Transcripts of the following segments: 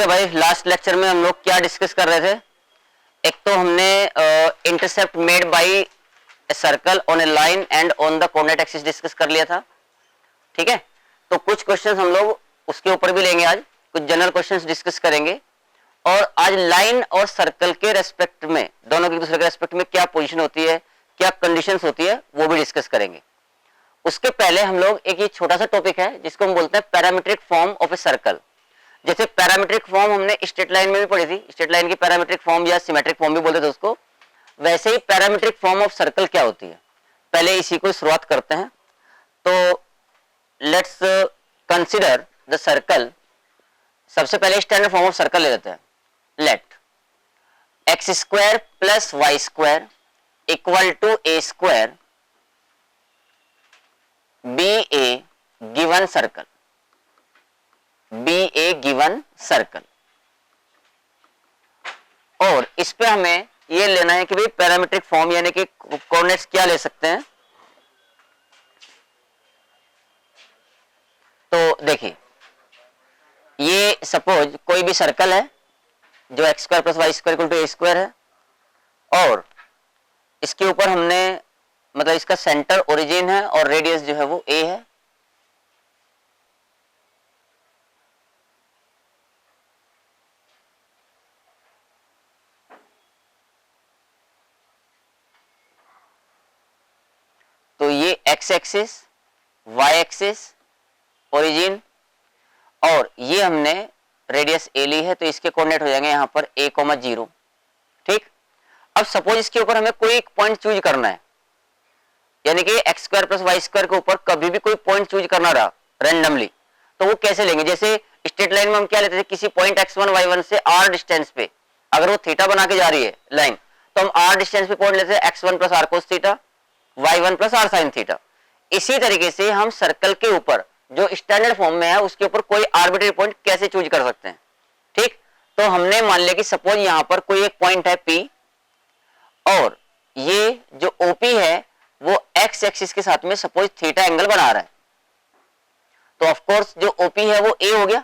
गया भाई, last lecture में हम लोग क्या डिस्कस कर रहे थे। एक तो हमने intercept made by a circle on A line and on the coordinate axis discuss कर लिया था, ठीक है। तो कुछ क्वेश्चंस हम लोग उसके ऊपर भी लेंगे, आज कुछ जनरल क्वेश्चंस डिस्कस करेंगे। और आज लाइन और सर्कल के रेस्पेक्ट में, दोनों के दूसरे के रेस्पेक्ट में क्या पोजीशन होती है, क्या कंडीशंस होती है, वो भी डिस्कस करेंगे। उसके पहले हम लोग एक ये छोटा सा टॉपिक है जिसको हम बोलते हैं parametric form of a circle. जैसे पैरामीट्रिक फॉर्म हमने स्ट्रेट लाइन में भी पढ़ी थी, स्ट्रेट लाइन की पैरामीट्रिक फॉर्म या सिमेट्रिक फॉर्म भी बोलते थे उसको, वैसे ही पैरामीट्रिक फॉर्म ऑफ सर्कल क्या होती है, पहले इसी को शुरुआत करते हैं। तो लेट्स कंसिडर द सर्कल। सबसे पहले स्टैंडर्ड फॉर्म ऑफ सर्कल ले लेते हैं। Let x square plus y square equal to a square b a given circle, b a given circle. और इस पे हमें ये लेना है कि भाई पैरामीट्रिक फॉर्म यानी कि कोऑर्डिनेट्स क्या ले सकते हैं। तो देखिए, ये सपोज कोई भी सर्कल है जो x square plus y square equal to a square है, और इसके ऊपर हमने मतलब इसका सेंटर ओरिजिन है और रेडियस जो है वो ए है। तो ये x axis, y axis, origin, और ये हमने रेडियस ए ली है, तो इसके कोऑर्डिनेट हो जाएंगे यहाँ पर a, 0। ठीक। अब सपोज इसके ऊपर हमें कोई एक पॉइंट चूज करना है, यानी कि x square plus y square के ऊपर कभी भी कोई पॉइंट चूज करना रहा रैंडमली, तो वो कैसे लेंगे। जैसे स्ट्रेट लाइन में हम क्या लेते थे, किसी पॉइंट x1 y1 से r डिस्टेंस पे अगर वो थीटा बना के जा रही है लाइन, तो हम r डिस्टेंस पे पॉइंट लेते हैं x1 plus r cos theta, y1 plus r sin theta. इसी तरीके से हम सर्कल के ऊपर जो स्टैंडर्ड फॉर्म में है उसके ऊपर कोई आर्बिट्रेरी पॉइंट कैसे चूज कर सकते हैं। ठीक। तो हमने मान लिया कि सपोज यहां पर कोई एक पॉइंट है P, और ये जो OP है वो एक्स एक्सिस के साथ में सपोज थीटा एंगल बना रहा है, तो ऑफ कोर्स जो OP है वो A हो गया।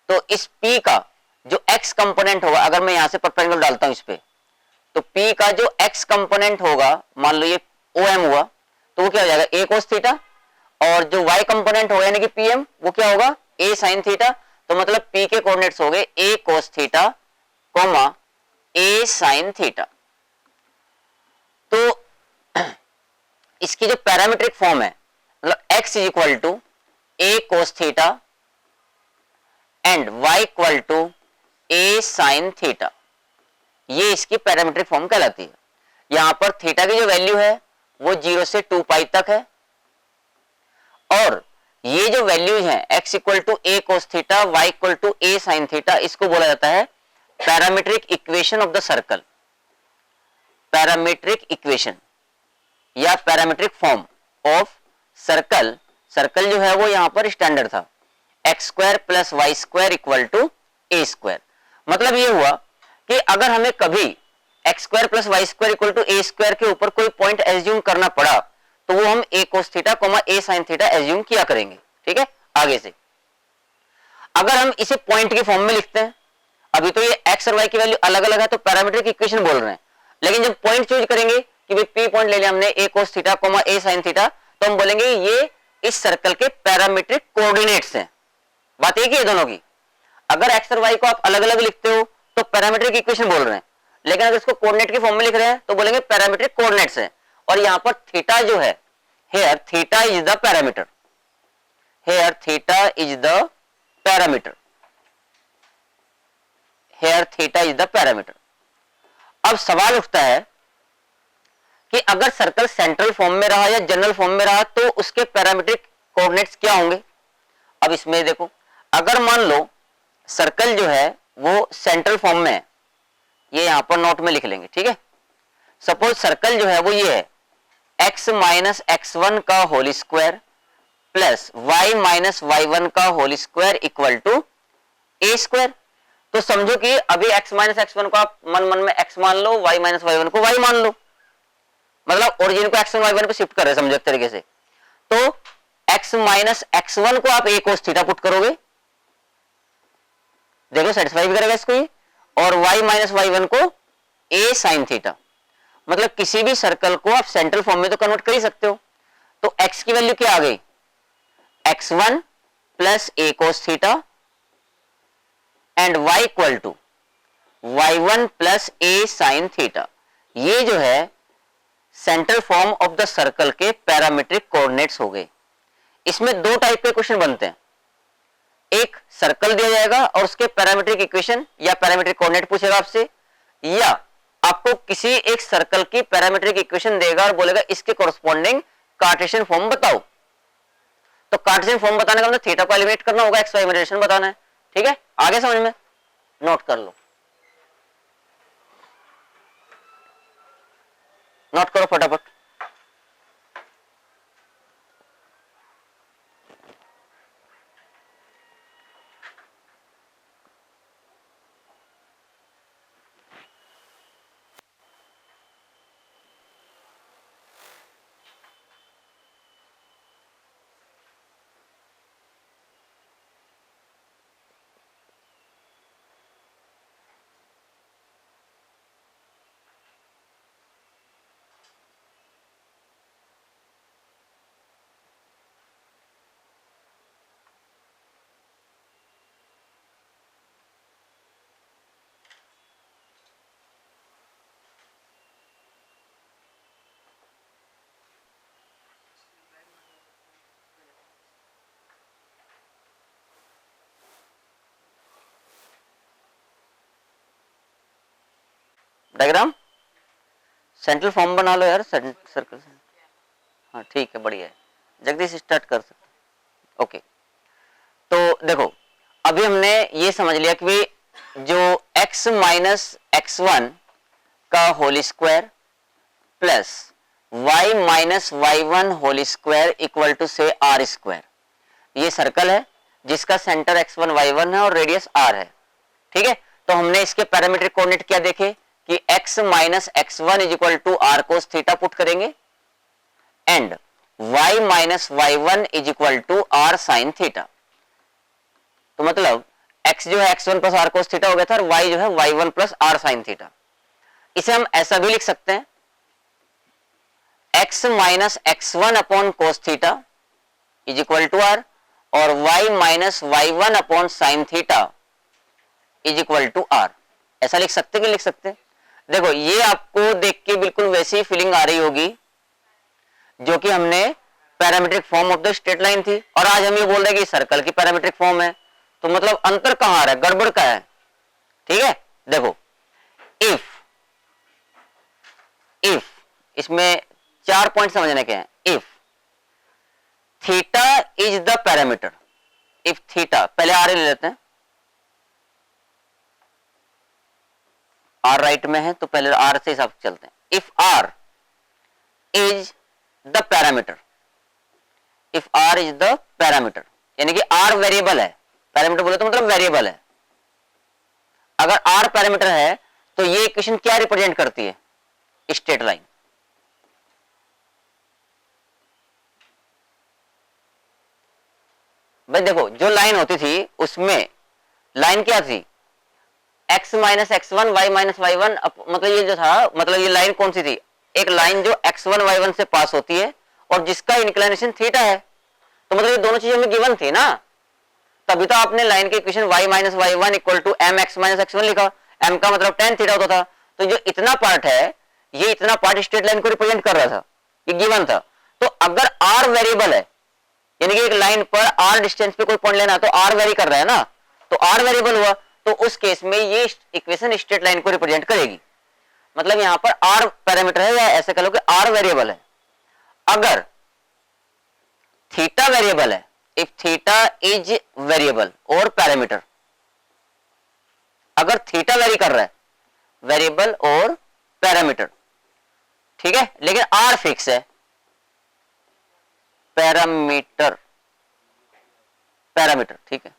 तो इस P का जो x कंपोनेंट होगा, अगर मैं यहां से परपेंडिकुलर डालता हूं इस पे, तो P का जो x कंपोनेंट होगा, मान लो ये OM हुआ, तो वो क्या हो जाएगा a cos थीटा, और जो y कंपोनेंट होगा यानी कि PM वो क्या होगा a sin थीटा। तो मतलब P के कोऑर्डिनेट्स हो गए a cos theta, a sin theta. तो इसकी जो पैरामीट्रिक फॉर्म है, मतलब x is equal to a cos theta and y equal to a sin theta, ये इसकी पैरामीट्रिक फॉर्म कहलाती है। यहां पर थीटा की जो वैल्यू है वो 0 से 2 पाई तक है, और ये जो वैल्यूज हैं x equal to a cos theta, y equal to a sin theta, इसको बोला जाता है parametric equation of the circle. Parametric equation या parametric form of circle. Circle जो है वो यहां पर स्टैंडर्ड था x square plus y square equal to a square. मतलब ये हुआ कि अगर हमें कभी x square plus y square equal to a square के ऊपर कोई पॉइंट एज्यूम करना पड़ा, तो वो हम a cos theta a sin theta assume किया करेंगे। ठीक है। आगे से अगर हम इसे पॉइंट के फॉर्म में लिखते हैं, अभी तो ये x और y की वैल्यू अलग अलग है तो पैरामीट्रिक इक्वेशन बोल रहे हैं, लेकिन जब पॉइंट चूज करेंगे कि भाई P पॉइंट ले लिया हमने a cos theta a sin theta, तो हम बोलेंगे ये इस सर्कल के पैरामीट्रिक कोऑर्डिनेट्स हैं। बात एक ही है दोनों की। अगर x और y को आप अलग अलग लिखते हो तो पैरामीट्रिक इक्वेशन बोल रहे हैं, लेकिन अगर इसको कोऑर्डिनेट के फॉर्म में लिख रहे हैं तो बोलेंगे पैरामीट्रिक कोऑर्डिनेट्स हैं। और यहां पर थीटा जो है, here theta is the parameter, here theta is the parameter, here theta is the parameter. अब सवाल उठता है कि अगर सर्कल सेंट्रल फॉर्म में रहा या जनरल फॉर्म में रहा तो उसके पैरामीट्रिक कोऑर्डिनेट्स क्या होंगे। अब इसमें देखो, अगर मान लो सर्कल जो है वो सेंट्रल फॉर्म में है, ये यहां पर नोट में लिख लेंगे। ठीक है। सपोज सर्कल जो है वो ये है x माइनस x1 का whole square plus y minus y1 का whole square equal to a square. तो समझो कि अभी x माइनस x1 को आप मन मन में x मान लो, y माइनस y1 को y मान लो, मतलब ओरिजिन को x1 y1 पे शिफ्ट कर रहे हैं, समझो एक तरीके से। तो x माइनस x1 को आप a cos थीटा पुट करोगे, देखो सेटिस्फाई भी करेगा इसको ही, और y माइनस वाई वन को a साइन थीटा। मतलब किसी भी सर्कल को आप सेंट्रल फॉर्म में तो कन्वर्ट कर ही सकते हो। तो x की वैल्यू क्या आ गई, x1 plus a cos theta and y equal to y1 plus a sine theta. ये जो है central form of the circle के पैरामीट्रिक कोऑर्डिनेट्स हो गए। इसमें दो टाइप के क्वेश्चन बनते हैं, एक सर्कल दिया जाएगा और उसके पैरामीट्रिक इक्वेशन या पैरामीट्रिक कोऑर्डिनेट पूछेगा आपसे, या आपको किसी एक सर्कल की पैरामीट्रिक इक्वेशन देगा और बोलेगा इसके कॉरस्पॉन्डिंग कार्टेशियन फॉर्म बताओ। तो कार्टेशियन फॉर्म बताने का मतलब थीटा को एलिमिनेट करना होगा, एक्स वाई में रिलेशन बताना है। ठीक है, आगे समझ में, नोट कर लो, नोट करो फटाफट। डायग्राम सेंट्रल फॉर्म बना लो यार सर्कल से। हाँ ठीक है, बढ़िया है, जगदीश स्टार्ट कर सकते। ओके, तो देखो अभी हमने ये समझ लिया कि जो x माइनस x1 का whole square plus y minus y1 whole square equal to से r स्क्वायर, ये सर्कल है जिसका सेंटर x1 y1 है और रेडियस r है। ठीक है, तो हमने इसके पैरामीट्रिक कोऑर्डिनेट क्या देखे कि x minus x1 is equal to r cos theta put करेंगे and y minus y1 is equal to r sine theta. तो मतलब x जो है x1 plus r cos theta हो गया था और y जो है y1 plus r sine theta. इसे हम ऐसा भी लिख सकते हैं x minus x1 upon cos theta is equal to r और y minus y1 upon sine theta is equal to r। ऐसा लिख सकते कि लिख सकते? देखो ये आपको देख के बिल्कुल वैसी फीलिंग आ रही होगी जो कि हमने parametric form of the straight line थी, और आज हम ये बोल रहे हैं कि सर्कल की पैरामीट्रिक फॉर्म है। तो मतलब अंतर कहां आ रहा है, गड़बड़ का है। ठीक है, देखो इफ इसमें 4 पॉइंट समझने के हैं। If theta is the parameter, if theta, पहले आर ले लेते हैं, आर राइट में है तो पहले आर से हिसाब से चलते हैं। If r is the parameter, if r is the parameter यानी कि आर वेरिएबल है, पैरामीटर बोले तो मतलब वेरिएबल है। अगर आर पैरामीटर है तो ये इक्वेशन क्या रिप्रेजेंट करती है, स्ट्रेट लाइन। भाई देखो जो लाइन होती थी उसमें लाइन क्या थी, x minus x1 y minus y1, मतलब ये जो था, मतलब ये लाइन कौन सी थी, एक लाइन जो x1 y1 से पास होती है और जिसका इंक्लिनेशन थीटा है। तो मतलब ये दोनों चीजें में गिवन थी ना, तभी तो आपने लाइन के equation y minus y1 equal to m x minus x1 लिखा। m का मतलब tan थीटा होता था। तो जो इतना पार्ट है, ये इतना पार्ट स्ट्रेट लाइन को रिप्रेजेंट कर रहा था, ये गिवन था। तो अगर r वेरिएबल है यानी कि एक लाइन पर r डिस्टेंस पे कोई पॉइंट लेना, तो r वेरी कर रहा है ना, तो r वेरिएबल हुआ, तो उस केस में ये इक्वेशन स्ट्रेट लाइन को रिप्रेजेंट करेगी। मतलब यहां पर r पैरामीटर है, या ऐसे कह लो कि r वेरिएबल है। अगर थीटा वेरिएबल है, इफ थीटा इज वेरिएबल और पैरामीटर, अगर थीटा वेरी कर रहा है, वेरिएबल और पैरामीटर, ठीक है, लेकिन r फिक्स है, पैरामीटर, पैरामीटर, ठीक है।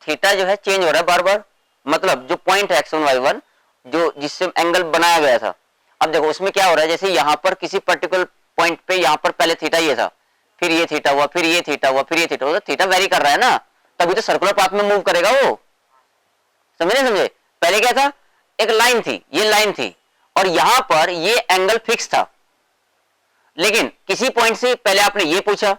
थीटा जो है चेंज हो रहा है बार बार, मतलब जो पॉइंट है x1 y1 जो जिससे एंगल बनाया गया था, अब देखो उसमें क्या हो रहा है, जैसे यहां पर किसी पर्टिकुलर पॉइंट पे यहां पर पहले थीटा ये था, फिर ये थीटा हुआ, फिर ये थीटा हुआ, फिर ये थीटा हुआ, तो थीटा वेरी कर रहा है ना, तभी तो सर्कुलर पाथ में मूव करेगा वो। समझे समझे? पहले क्या था, एक लाइन थी, ये लाइन थी और यहां पर ये एंगल फिक्स था, लेकिन किसी पॉइंट से पहले आपने ये पूछा,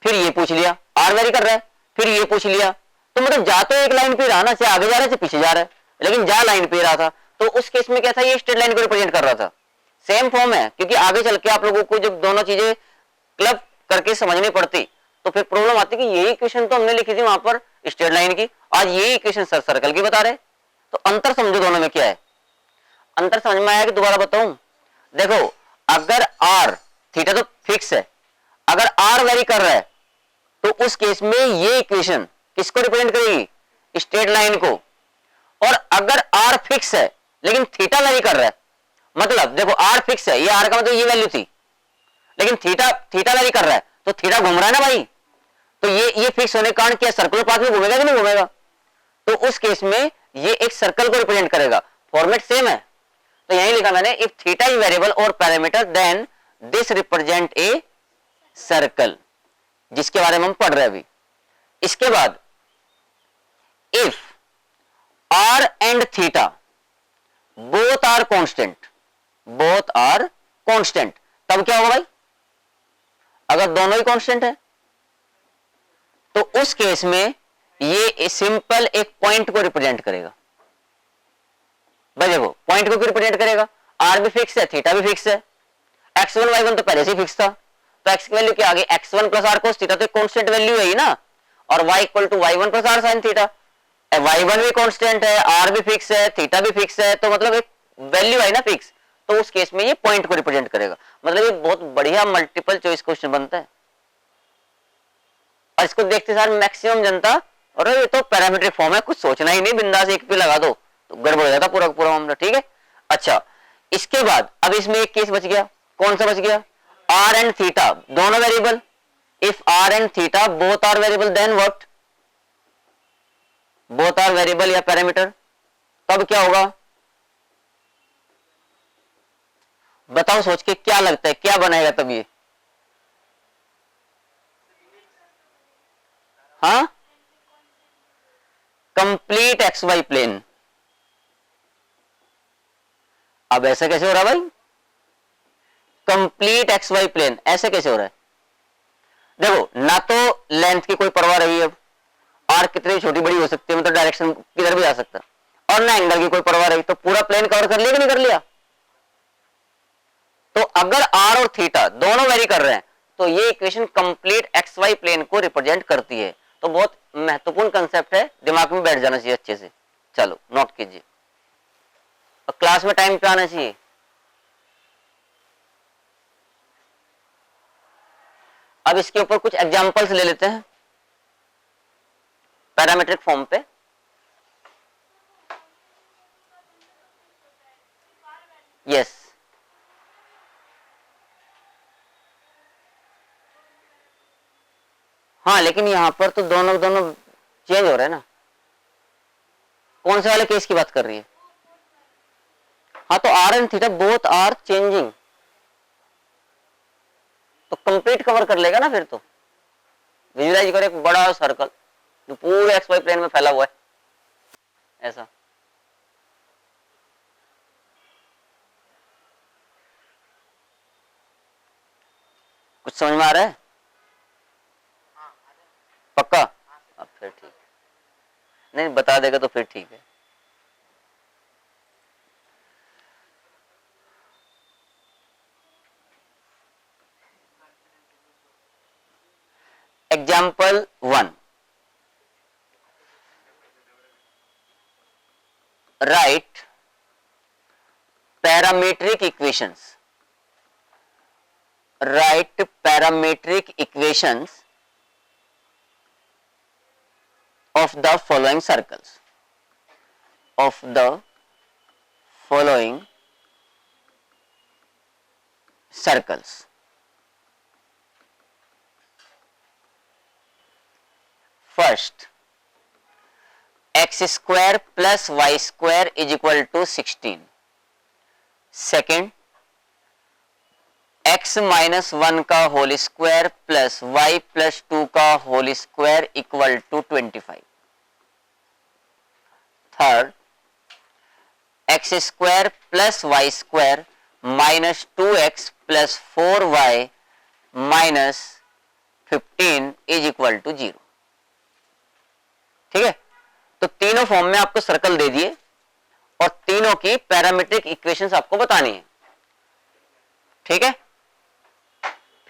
फिर ये पूछ लिया, आर वेरी कर रहा है, फिर ये पूछ लिया, तो मतलब जा तो एक लाइन पे रहा ना, से आगे जा रहा है से पीछे जा रहा है, लेकिन जा लाइन पे रहा था। तो उस केस में क्या था, ये स्ट्रेट लाइन को रिप्रेजेंट कर रहा था। सेम फॉर्म है, क्योंकि आगे चल के आप लोगों को जब दोनों चीजें क्लब करके समझनी पड़ती तो फिर प्रॉब्लम आती कि यही इक्वेशन तो हमने लिखी थी वहां पर स्ट्रेट लाइन की, आज यही इक्वेशन सर सर्कल की बता रहे। तो अंतर समझो दोनों में क्या है। अंतर समझ में आया कि दोबारा बताऊं? देखो, अगर आर थीटा तो फिक्स है, अगर आर वेरी कर रहा है तो उस केस में ये इक्वेशन किसको रिप्रेजेंट करेगी, स्ट्रेट लाइन को। और अगर आर फिक्स है लेकिन थीटा वेरी कर रहा है, मतलब देखो आर फिक्स है, ये आर का मतलब ये वैल्यू थी, लेकिन थीटा वेरी कर रहा है तो थीटा घूम रहा है ना भाई, तो ये फिक्स होने के कारण क्या सर्कुलर पाथ में घूमेगा कि नहीं घूमेगा? तो उस केस में ये एक सर्कल को रिप्रेजेंट करेगा। फॉर्मेट सेम है, तो यही लिखा मैंने, इफ थीटा इज वेरिएबल और parameter then this represent a circle, जिसके बारे में हम पढ़ रहे हैं अभी। इसके बाद if r and theta both are constant, तब क्या होगा भाई? अगर दोनों ही कांस्टेंट है तो उस केस में ये सिंपल एक पॉइंट को रिप्रेजेंट करेगा। भाई देखो, पॉइंट को क्यों रिप्रेजेंट करेगा? आर भी फिक्स है, थीटा भी फिक्स है, x1 y1 तो पहले से फिक्स था, तो x की वैल्यू क्या आ गई, x1 plus are cos theta, तो एक कांस्टेंट वैल्यू है ही ना, और y equal to y1 plus r sine theta, y1 भी कांस्टेंट है, r भी फिक्स है, थीटा भी फिक्स है, तो मतलब एक वैल्यू है ना फिक्स, तो उस केस में ये पॉइंट को रिप्रेजेंट करेगा। मतलब ये बहुत बढ़िया मल्टीपल चॉइस क्वेश्चन बनता है, और इसको देखते सार मैक्सिमम जनता, और ये तो पैरामीट्रिक फॉर्म है, कुछ सोचना ही नहीं, बिंदास एक पे लगा दो तो गड़बड़ हो जाता पूरा पूरा मामला। ठीक है, अच्छा इसके बाद अब इसमें एक केस बच गया, कौन सा बच गया, आर एंड थीटा दोनों variable, if r and theta both are variable then what, both are variable या पैरामीटर, तब क्या होगा बताओ, सोच के क्या लगता है क्या बनाएगा तब ये? हाँ, कंप्लीट एक्स वाई प्लेन। अब ऐसा कैसे हो रहा है भाई, कंप्लीट एक्स वाई प्लेन ऐसे कैसे हो रहा है? देखो, ना तो लेंथ की कोई परवाह रही है, अब आर कितनी छोटी बड़ी हो सकती है, मतलब डायरेक्शन किधर भी आ सकता है, और ना एंगल की कोई परवाह रही, तो पूरा प्लेन कवर कर लिया कि नहीं कर लिया? तो अगर आर और थीटा दोनों वेरी कर रहे हैं तो ये equation complete x y plane को रिप्रेजेंट करती है। तो बहुत महत्वपूर्ण कंसेप्ट है, दिमाग में बैठ जाना चाहिए अच्छे से। चलो नोट कीजिए, और क्लास में टाइम पे आना चाहिए। अब इसके ऊपर कुछ एग्जांपल्स ले लेते हैं पैरामीट्रिक फॉर्म पे। यस, हाँ, लेकिन यहां पर तो दोनों दोनों चेंज हो रहा है ना। कौन से वाले केस की बात कर रही है? हाँ, तो r and theta both are changing, तो कंप्लीट कवर कर लेगा ना फिर तो। विजुलाइज करो एक बड़ा सर्कल जो पूरे एक्स वाई प्लेन में फैला हुआ है, ऐसा। कुछ समझ में आ रहा है? पक्का? अब फिर ठीक, नहीं बता देगा तो फिर ठीक है। Example 1, right parametric equations, write parametric equations of the following circles, of the following circles. First, x square plus y square is equal to 16. Second, x minus 1 का whole square plus y plus 2 का whole square equal to 25। Third, x square plus y square minus 2x प्लस 4y माइनस 15 is equal to 0। ठीक है, तो तीनों form में आपको सर्कल दे दिए और तीनों की पैरामीट्रिक इक्वेशंस आपको बतानी है। ठीक है,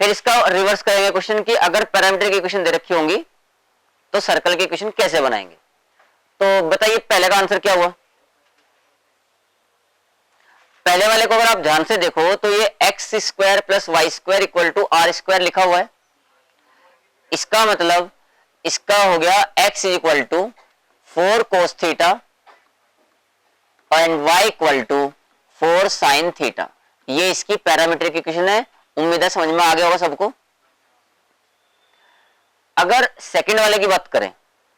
फिर इसका रिवर्स करेंगे क्वेश्चन की अगर पैरामीट्रिक इक्वेशन दे रखी होंगी तो सर्कल की इक्वेशन कैसे बनाएंगे। तो बताइए पहले का आंसर क्या हुआ। पहले वाले को अगर आप ध्यान से देखो तो ये x square plus y square equal to r square लिखा हुआ है। इसका मतलब इसका हो गया x is equal to 4 cos theta and y equal to 4 sine theta. ये इसकी पैरामीट्रिक इक्वेशन है। उम्मीद है समझ में आ गया होगा सबको। अगर सेकंड वाले की बात करें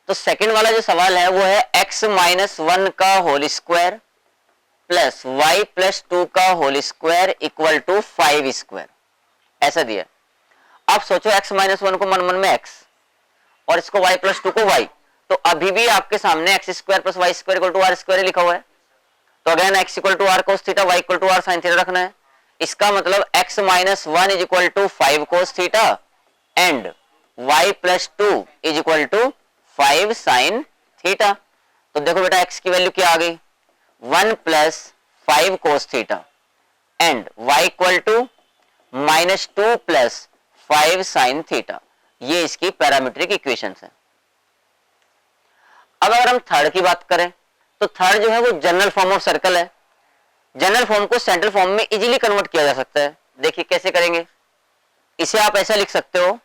तो सेकंड वाला जो सवाल है वो है x माइनस 1 का whole square plus y plus 2 का whole square equal to 5 square, ऐसा दिया। आप सोचो x माइनस 1 को मन मन में x और इसको y प्लस 2 को y, तो अभी भी आपके सामने x square plus y square equal to r square लिखा हुआ है। तो again x equal to r cos theta, y equal to r sine theta रखना है। इसका मतलब x minus 1 is equal to 5 cos theta and y plus 2 is equal to 5 sine theta. तो देखो बेटा x की वैल्यू क्या आ गई, 1 plus 5 cos theta and y equal to minus 2 plus 5 sine theta. ये इसकी पैरामीट्रिक इक्वेशंस है। अब अगर हम थर्ड की बात करें तो थर्ड जो है वो जनरल फॉर्म ऑफ सर्कल है। जनरल फॉर्म को सेंट्रल फॉर्म में इजीली कन्वर्ट किया जा सकता है। देखिए कैसे करेंगे। इसे आप ऐसा लिख सकते हो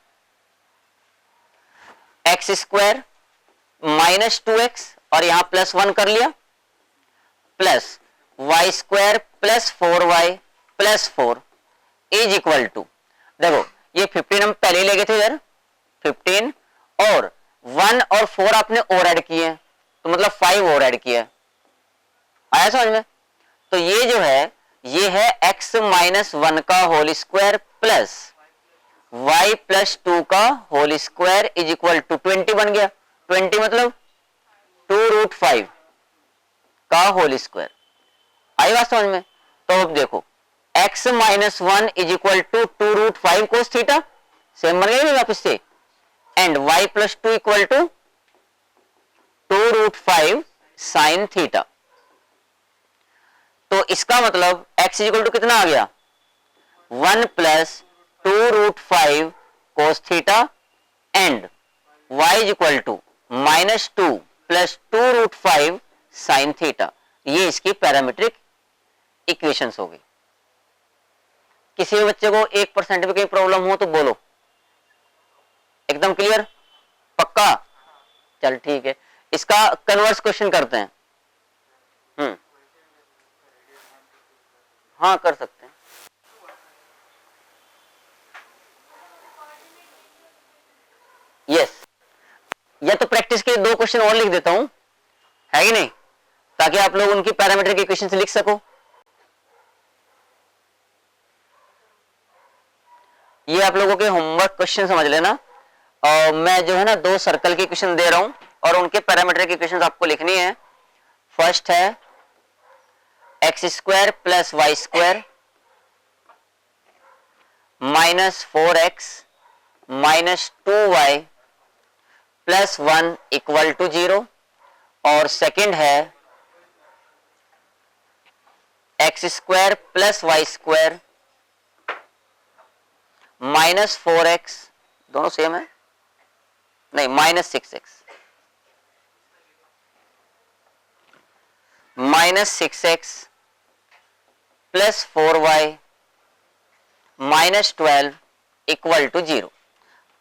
एक्स स्क्वायर माइनस 2x और यहां प्लस 1 कर लिया plus y square plus 4y plus 4 is equal to, देखो ये 15 हम पहले ले गए थे इधर 15 और 1 और 4 आपने और ऐड किए तो मतलब 5 और ऐड किया। आया समझ में। तो ये जो है ये है x माइनस 1 का whole square plus y plus 2 का whole square is equal to 20 बन गया। 20 मतलब 2√5 का होल स्क्वायर। आई बात समझ में। तो अब देखो x minus 1 is equal to 2√5 cos theta, same बन गया वापस से, and y plus 2 equal to 2√5 sine theta. तो इसका मतलब x इक्वल टू कितना आ गया, 1 plus 2√5 cos theta and y equal to minus 2 plus 2√5 sine theta. ये इसकी पैरामीट्रिक इक्वेशंस हो गई। किसी भी बच्चे को 1% में कोई प्रॉब्लम हो तो बोलो। एकदम क्लियर, पक्का? चल ठीक है, इसका कन्वर्स क्वेश्चन करते हैं। हाँ कर सकते हैं। यस, या तो प्रैक्टिस के 2 क्वेश्चन और लिख देता हूं, है कि नहीं, ताकि आप लोग उनकी पैरामीट्रिक इक्वेशन लिख सको। ये आप लोगों के होमवर्क क्वेश्चन समझ लेना। और मैं जो है ना 2 सर्कल के इक्वेशन दे रहा हूं और उनके पैरामीट्रिक इक्वेशन आपको लिखनी है। फर्स्ट है x square plus y square minus 4x minus 2y plus 1 equal to 0। और सेकंड है x square plus y square minus 4x, दोनों सेम है, नहीं minus 6x minus 6x plus 4y minus 12 equal to 0।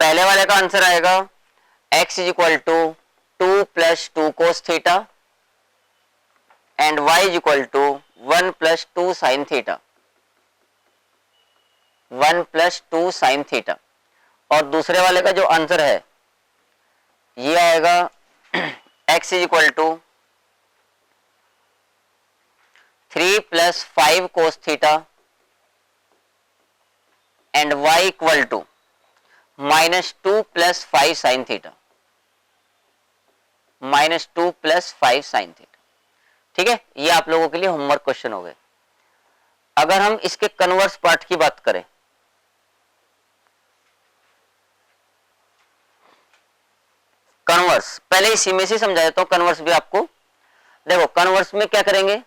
पहले वाले का answer आएगा x is equal to 2 plus 2 cos theta and y is equal to 1 plus 2 sine theta, 1 plus 2 sine theta. और दूसरे वाले का जो आंसर है ये आएगा x is equal to 3 plus 5 cos theta and y equal to -2 + 5 sin theta, -2 + 5 sin theta. ठीक है, ये आप लोगों के लिए होमवर्क क्वेश्चन हो गए। अगर हम इसके कन्वर्स पार्ट की बात करें, कन्वर्स पहले इसी में से समझा देता हूं, कन्वर्स भी आपको। देखो कन्वर्स में क्या करेंगे,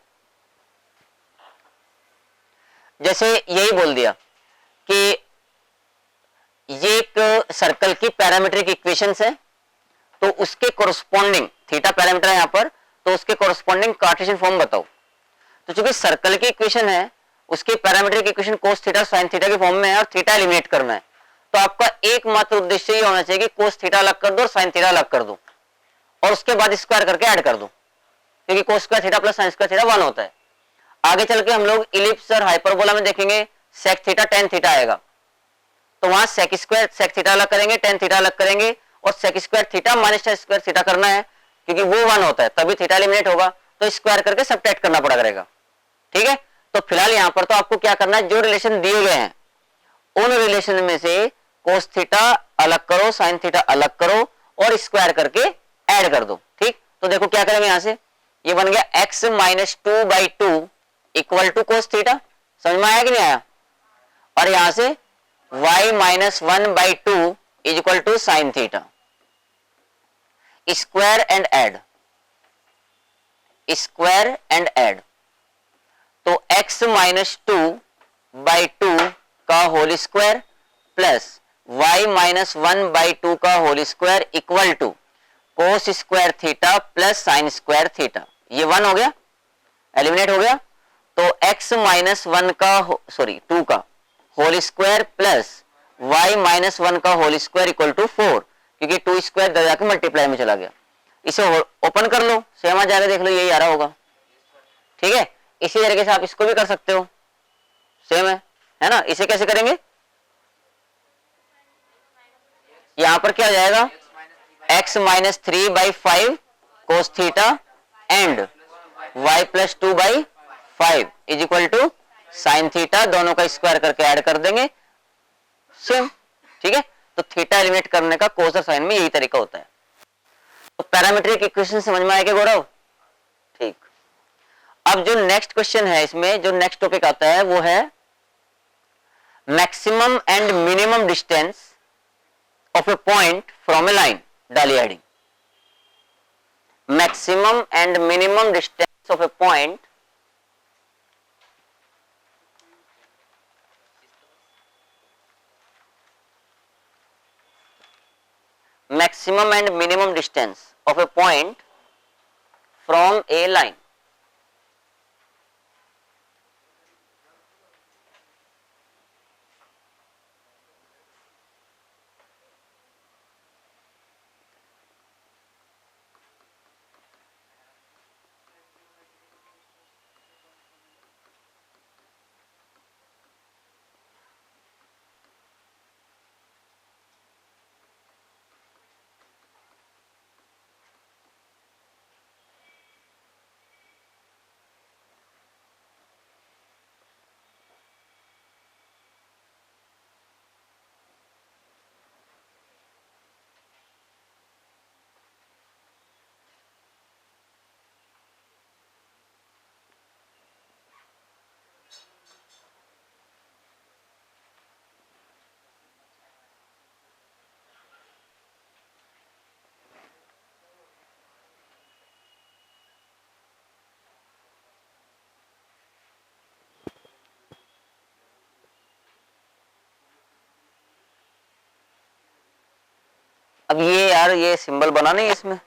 जैसे यही बोल दिया कि ये एक सर्कल की पैरामीट्रिक इक्वेशंस है, तो उसके कोरस्पॉन्डिंग थीटा पैरामीटर है यहां पर, तो उसके कोरस्पॉन्डिंग कार्टेशियन फॉर्म बताओ। तो चूंकि सर्कल की इक्वेशन है, उसके parametric equation cos theta sine theta के फॉर्म में है और थीटा एलिमिनेट करना है, तो आपका एकमात्र उद्देश्य ये होना चाहिए कि कोस थीटा अलग कर दो और साइन थीटा अलग कर दो, और उसके बाद स्क्वायर करके ऐड कर दो, क्योंकि कोस square theta plus sine square theta 1 होता है। आगे चल के हम लोग इलिप्स और हाइपरबोला में देखेंगे सेक थीटा टेन थीटा आएगा, तो वहां सेक स्क्वायर सेक थीटा अलग करेंगे, टेन थीटा अलग करेंगे, और sec square theta minus tan square theta करना है, क्योंकि वो 1 होता है, तभी थीटा एलिमिनेट होगा, तो स्क्वायर करके सबट्रैक्ट करना पड़ा करेगा। ठीक है, तो फिलहाल यहां पर तो आपको क्या करना है, जो रिलेशन दिए गए हैं उन रिलेशन में से कोस थीटा अलग करो, साइन थीटा अलग करो और स्क्वायर करके ऐड कर दो। ठीक, तो देखो क्या करेंगे, यहां से ये बन गया x - 2/2 equal to cos theta, समझ में आया कि नहीं आया, और यहां से y - 1/2 is equal to sine theta, square and add, square and add, तो x - 2/2 का होल स्क्वायर प्लस y - 1/2 का whole square equal to cos square theta plus sine square theta. ये 1 हो गया, एलिमिनेट हो गया, तो x - 1 का 2 का होल स्क्वायर प्लस y - 1 का होल स्क्वायर इक्वल टू 4, क्योंकि 2 स्क्वायर इधर जाके मल्टीप्लाई में चला गया। इसे ओपन कर लो, सेम आ जाएगा, देख लो यही आ रहा होगा। ठीक है, इसी तरीके से आप इसको भी कर सकते हो, सेम है ना। इसे कैसे करेंगे, यहां पर क्या आ जाएगा, x - 3/5 cos theta and y + 2/5 is equal to sine theta, दोनों का स्क्वायर करके ऐड कर देंगे, सेम। ठीक है, तो थीटा एलिमिनेट करने का कोस और साइन में यही तरीका होता है। तो पैरामीट्रिक इक्वेशन समझ में आया क्या गौरव? ठीक, अब जो नेक्स्ट क्वेश्चन है, इसमें जो नेक्स्ट टॉपिक आता है वो है maximum and minimum distance of a point from a line, डाली heading, maximum and minimum distance of a point maximum and minimum distance of a point from a line. अब ये यार ये सिंबल बना नहीं इसमें,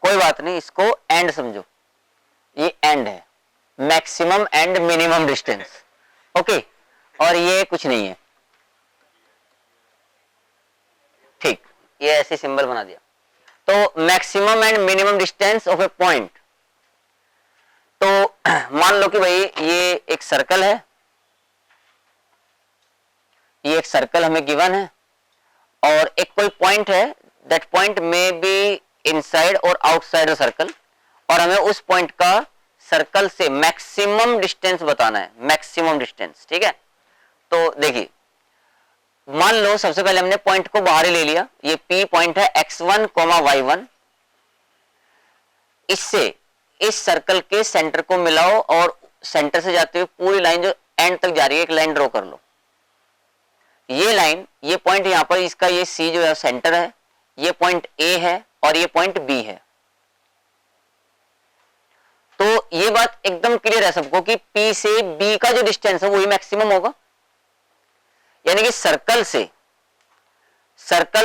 कोई बात नहीं, इसको एंड समझो, ये एंड है, maximum and minimum distance, okay, और ये कुछ नहीं है। ठीक, ये ऐसे सिंबल बना दिया। तो maximum and minimum distance of a point, तो मान लो कि भाई ये एक सर्कल है, ये एक सर्कल हमें गिवन है, और एक कोई पॉइंट है, दैट पॉइंट में बी इनसाइड और आउटसाइड द सर्कल, और हमें उस पॉइंट का सर्कल से मैक्सिमम डिस्टेंस बताना है, मैक्सिमम डिस्टेंस। ठीक है, तो देखिए मान लो सबसे पहले हमने पॉइंट को बाहर ही ले लिया, ये P पॉइंट है x1, y1। इससे इस सर्कल के सेंटर को मिलाओ और सेंटर से जाते हुए पूरी लाइन जो एंड तक जा रही है एक लाइन ड्रॉ कर लो। ये लाइन, ये पॉइंट यहां पर इसका ये C जो है सेंटर है, ये पॉइंट A है और ये पॉइंट B है। तो ये बात एकदम क्लियर है सबको कि P से B का जो डिस्टेंस है वही मैक्सिमम होगा। यानी कि सर्कल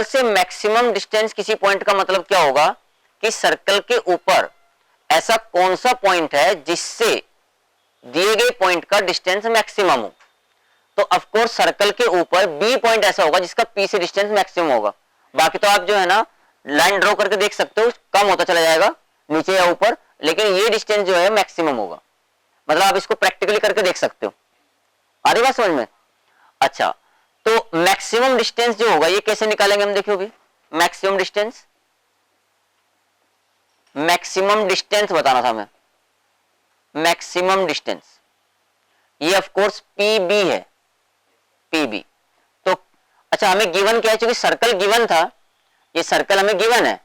से मैक्सिमम डिस्टेंस किसी पॉइंट का मतलब क्या होगा कि सर्कल के ऊपर ऐसा कौन सा पॉइंट है जिससे दिए गए पॉइंट का डिस्टेंस मैक्सिमम हो। तो ऑफ कोर्स सर्कल के ऊपर बी पॉइंट ऐसा होगा जिसका पी से डिस्टेंस मैक्सिमम होगा। बाकी तो आप जो है ना लाइन ड्रॉ करके देख सकते हो, कम होता चला जाएगा नीचे या ऊपर, लेकिन ये डिस्टेंस जो है मैक्सिमम होगा। मतलब आप इसको प्रैक्टिकली करके देख सकते हो। आ रही बात समझ में? अच्छा, तो मैक्सिमम डिस्टेंस जो होगा ये कैसे निकालेंगे हम, देखियो भी मैक्सिमम डिस्टेंस बताना था मैं। मैक्सिमम डिस्टेंस ये ऑफ कोर्स पीबी है, पीबी। तो अच्छा, हमें गिवन क्या है, क्योंकि सर्कल गिवन था, ये सर्कल हमें गिवन है,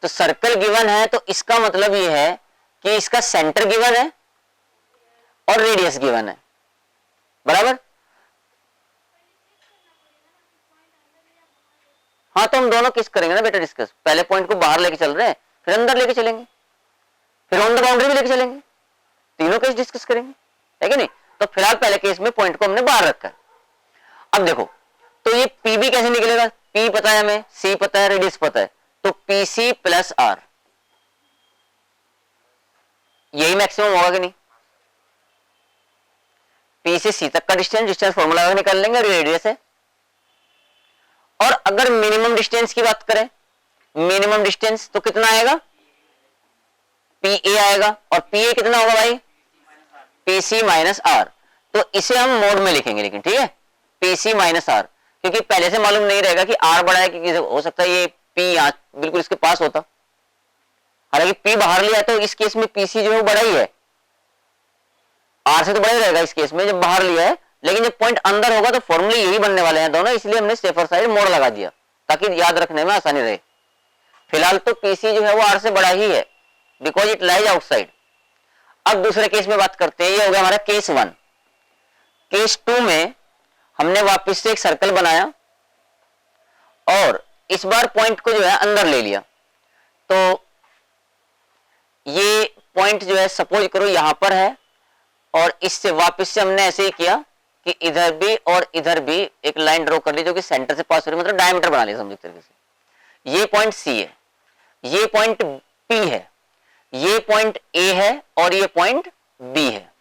तो सर्कल गिवन है तो इसका मतलब ये है कि इसका सेंटर गिवन है और रेडियस गिवन है, बराबर। हाँ, तो हम दोनों किस करेंगे ना बेटा डिस्कस। पहले पॉइंट को बाहर लेके चल रहे हैं, फिर अंदर लेके चलेंगे, फिर ऑन द बाउंड्री भी लेके चलेंगे, तीनों केस डिस्कस करेंगे, है कि नहीं। तो फिलहाल पहले केस में पॉइंट को हमने बाहर रखा है। अब देखो, तो ये पीबी कैसे निकलेगा, पी पता है हमें, सी पता है, रेडियस पता है, तो पीसी प्लस आर, यही मैक्सिमम होगा कि नहीं। पी से सी तक का डिस्टेंस फॉर्मूला निकाल लेंगे और रेडियस है। और अगर मिनिमम डिस्टेंस की बात करें, मिनिमम डिस्टेंस तो कितना आएगा, पी ए आएगा, और पी ए कितना होगा भाई, पी सी माइनस आर। तो इसे हम मोड में लिखेंगे, लेकिन ठीक है, पी सी माइनस आर, क्योंकि पहले से मालूम नहीं रहेगा कि आर बड़ा है, क्योंकि हो सकता है ये पी यहां बिल्कुल इसके पास होता, हालांकि पी बाहर लिया तो इस केस में पीसी जो है वो बड़ा ही है, आर से तो बड़ा ही रहेगा इस केस में जब बाहर लिया है। लेकिन जब पॉइंट अंदर होगा तो फॉर्मूले यही बनने वाले हैं दोनों, इसलिए हमने सेफर साइड मोड लगा दिया ताकि याद रखने में आसानी रहे। फिलहाल तो पीसी जो है वो आर से बड़ा ही है, बिकॉज इट लाइज आउटसाइड। अब दूसरे केस में बात करते हैं, ये हो गया हमारा केस 1। केस 2 में हमने वापस से एक सर्कल बनाया और इस बार पॉइंट को जो है अंदर ले लिया। तो ये पॉइंट जो है सपोज करो यहां पर है, और इससे वापस से हमने ऐसे ही किया कि इधर भी और इधर भी एक लाइन ड्रॉ कर ली जो कि सेंटर से पास हो रही, मतलब डायमीटर बना लिया समझ तरीके से। ये पॉइंट सी है, ये पॉइंट पी है, ये पॉइंट ए है और ये पॉइंट बी है।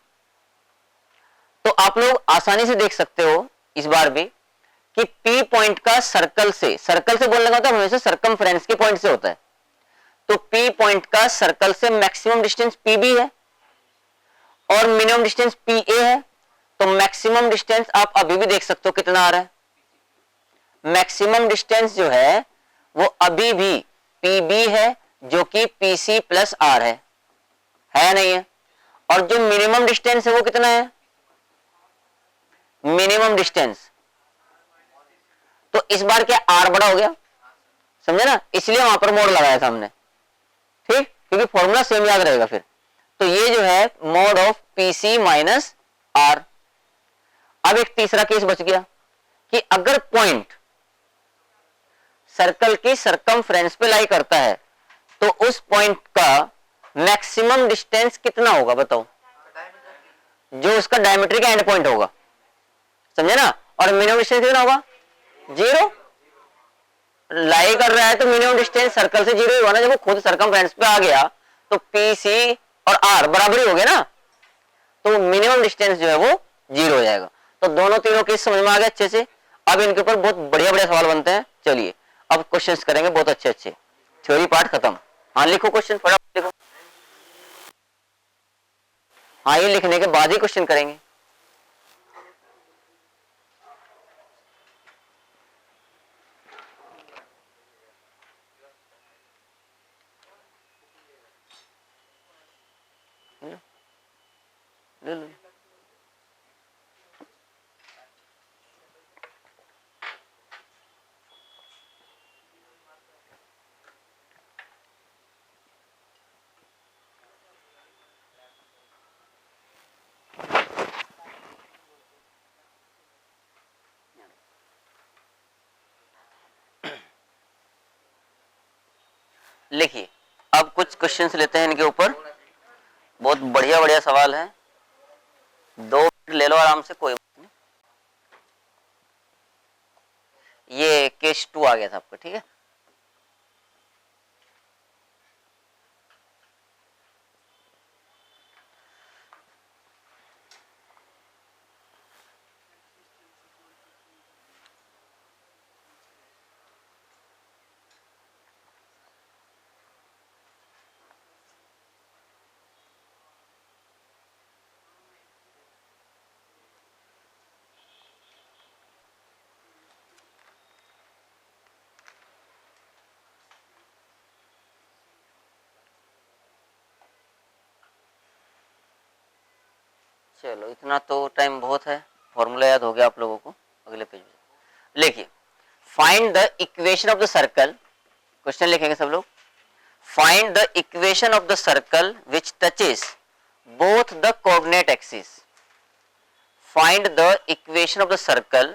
तो आप लोग आसानी से देख सकते हो इस बार भी कि पी पॉइंट का सर्कल से बोलने का मतलब हमेशा सर्कमफ्रेंस के पॉइंट से होता है। तो पी पॉइंट का सर्कल से मैक्सिमम डिस्टेंस पी बी है और मिनिमम डिस्टेंस पी ए है। तो मैक्सिमम डिस्टेंस आप अभी भी देख सकते हो कितना आ रहा है, मैक्सिमम डिस्टेंस जो है वो अभी भी पी बी है जो कि पी सी प्लस आर है या नहीं है। और जो मिनिमम डिस्टेंस है वो कितना है, मिनिमम डिस्टेंस, तो इस बार क्या आर बड़ा हो गया, समझे ना, इसलिए वहां पर मोड लगाया था हमने, ठीक, क्योंकि फॉर्मूला सेम याद रहेगा फिर। तो ये जो है mod of PC minus r. अब एक तीसरा केस बच गया कि अगर पॉइंट सर्कल की सरकमफ्रेंस पे लाई करता है तो उस पॉइंट का मैक्सिमम डिस्टेंस कितना होगा बताओ, जो उसका डायमीट्रिक एंड पॉइंट होगा, समझे ना। और मिनिमम डिस्टेंस कितना होगा, 0। लाई कर रहा है तो मिनिमम डिस्टेंस सर्कल से 0 होगा ना, जब वो खुद सरकमफ्रेंस पे आ गया तो पी सी और आर बराबर ही हो गया ना, तो मिनिमम डिस्टेंस जो है वो 0 हो जाएगा। तो दोनों तीनों केस समझ में आ गए अच्छे से। अब इनके ऊपर बहुत बढ़िया बढ़िया सवाल बनते हैं। चलिए अब क्वेश्चंस करेंगे बहुत अच्छे अच्छे। थ्योरी पार्ट खत्म। हाँ लिखो क्वेश्चन, फटाफट लिखो। हाँ ये लिखने के बाद ही क्वेश्चन करेंगे। ले लो। लिखिए अब कुछ क्वेश्चंस लेते हैं इनके ऊपर, बहुत बढ़िया बढ़िया सवाल है, 2 मिनट ले लो आराम से, कोई बात नहीं। ये केस 2 आ गया था आपका, ठीक है। चलो इतना तो टाइम बहुत है, फॉर्मूला याद हो गया आप लोगों को। अगले पेज में लिखिए, find the equation of the circle, question लिखेंगे सब लोग। Find the equation of the circle which touches both the coordinate axis. Find the equation of the circle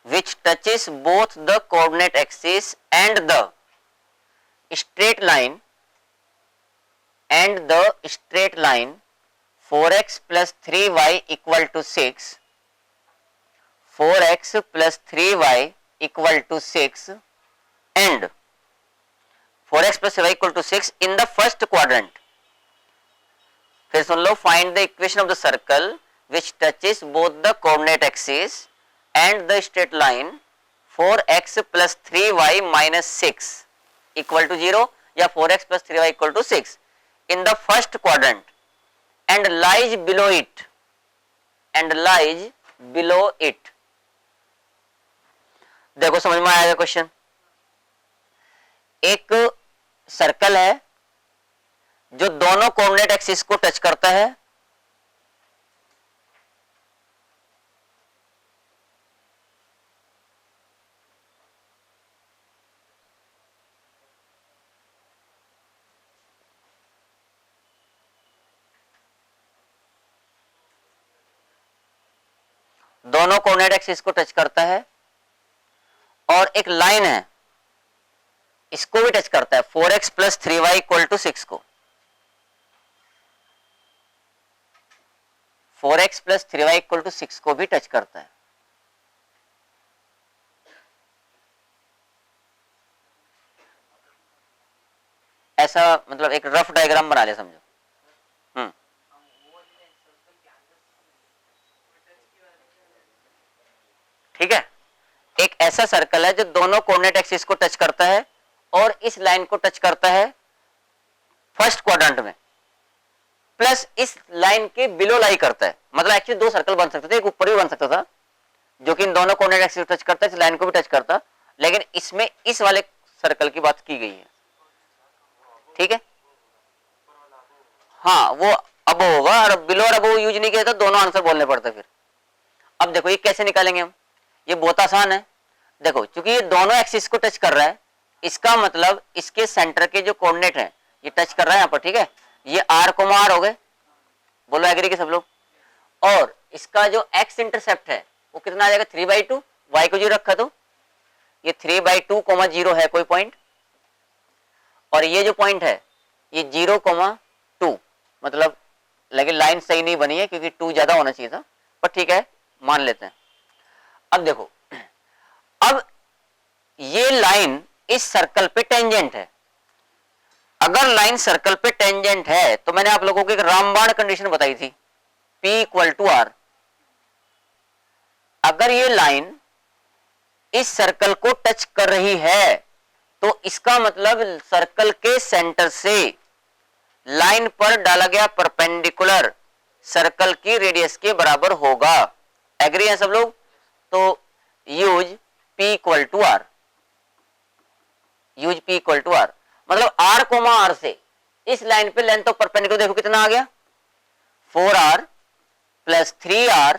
which touches both the coordinate axis and the straight line 4x plus 3y equal to 6, 4x plus 3y equal to 6 and 4x plus 3y equal to 6 in the first quadrant. फिर सुन लो, find the equation of the circle which touches both the coordinate axis and the straight line 4x plus 3y minus 6 equal to 0 या 4x plus 3y equal to 6 in the first quadrant and lies below it, देखो समझ में आएगा question. एक circle है जो दोनों coordinate axis को टच करता है, दोनों कोऑर्डिनेट एक्सिस को टच करता है, और एक लाइन है इसको भी टच करता है, 4x plus 3y equal to 6 को, 4x plus 3y equal to 6 को भी टच करता है। ऐसा मतलब एक रफ डायग्राम बना ले, समझो। ठीक है, एक ऐसा सर्कल है जो दोनों कोऑर्डिनेट एक्सिस को टच करता है और इस लाइन को टच करता है फर्स्ट क्वाड्रेंट में, प्लस इस लाइन के बिलो लाई करता है। मतलब एक्चुअली 2 सर्कल बन सकते थे, एक ऊपर भी बन सकता था जो कि इन दोनों कोऑर्डिनेट एक्सिस को टच करता है, इस लाइन को भी टच करता, लेकिन इसमें इस वाले सर्कल की बात की गई है। ठीक है, हाँ वो अब होगा, और बिलो और अब यूज नहीं किया तो दोनों आंसर बोलने पड़ते फिर। अब देखो ये कैसे निकालेंगे हम, ये बहुत आसान है। देखो क्योंकि ये दोनों एक्सिस को टच कर रहा है, इसका मतलब इसके सेंटर के जो कोऑर्डिनेट हैं ये टच कर रहा है यहाँ पर। ठीक है, ये r कोमा r हो गए, बोलो एग्री के सब लोग। और इसका जो x इंटरसेप्ट है वो कितना आ जाएगा, 3/2, y को 0 रखा तो ये 3/2, 0 है कोई पॉइंट, और ये जो पॉइंट है ये 0,2, मतलब लेकिन लाइन सही नहीं बनी है क्योंकि 2 ज्यादा होना चाहिए था, पर ठीक है मान लेते हैं। अब देखो, अब ये लाइन इस सर्कल पे टेंजेंट है। अगर लाइन सर्कल पे टेंजेंट है तो मैंने आप लोगों को एक रामबाण कंडीशन बताई थी, P = R। अगर ये लाइन इस सर्कल को टच कर रही है तो इसका मतलब सर्कल के सेंटर से लाइन पर डाला गया परपेंडिकुलर सर्कल की रेडियस के बराबर होगा। एग्री है सब लोग? तो use P = R, use P = R, मतलब r, से इस लाइन पे लेंथ ऑफ परपेंडिकुलर देखो कितना आ गया, 4r plus 3r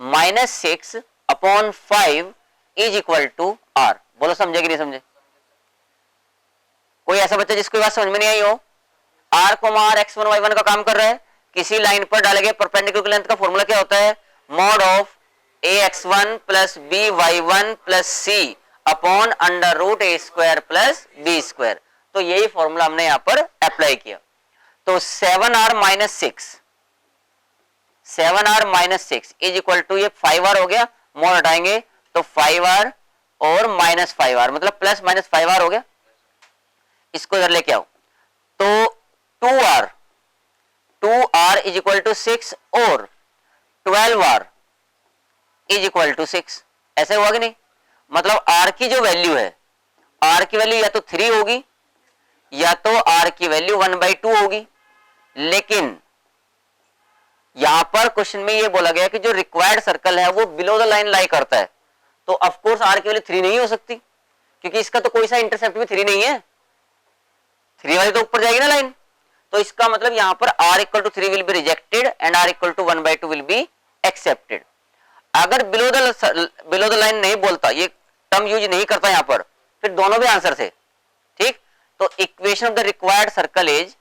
minus 6 upon 5 is equal to r। बोलो समझे कि नहीं समझे? कोई ऐसा बच्चा जिसको बात समझ में नहीं आई हो? r, x1 y1 का काम कर रहा है, किसी लाइन पर डाले गए परपेंडिकुलर लेंथ का फॉर्मूला क्या होता है, mod of ax1 plus by1 plus c upon √a² plus b²। तो यही फॉर्मूला हमने यहां पर अप्लाई किया। तो 7r minus 6, 7r minus 6 is equal to, ये 5r हो गया, मोड़ हटाएंगे तो 5r और माइनस 5r, मतलब प्लस माइनस 5r हो गया। इसको इधर लेके आओ तो 2r, 2r is equal to 6 और 12r इज इक्वल टू 6। ऐसे हुआ कि नहीं? मतलब r की जो वैल्यू है, r की वैल्यू या तो 3 होगी या तो r की वैल्यू 1/2 होगी। लेकिन यहां पर क्वेश्चन में ये बोला गया कि जो रिक्वायर्ड सर्कल है वो बिलो द लाइन लाई करता है, तो ऑफ कोर्स r की वैल्यू 3 नहीं हो सकती, क्योंकि इसका तो कोई सा इंटरसेप्ट भी 3 नहीं है, 3 वाली तो ऊपर जाएगी ना लाइन। तो इसका मतलब यहां पर r equal to 3 will be rejected and r equal to 1/2 will be accepted. अगर बिलो द लाइन नहीं बोलता, ये टर्म यूज नहीं करता यहां पर, फिर दोनों भी आंसर थे। ठीक, तो equation of the required circle is,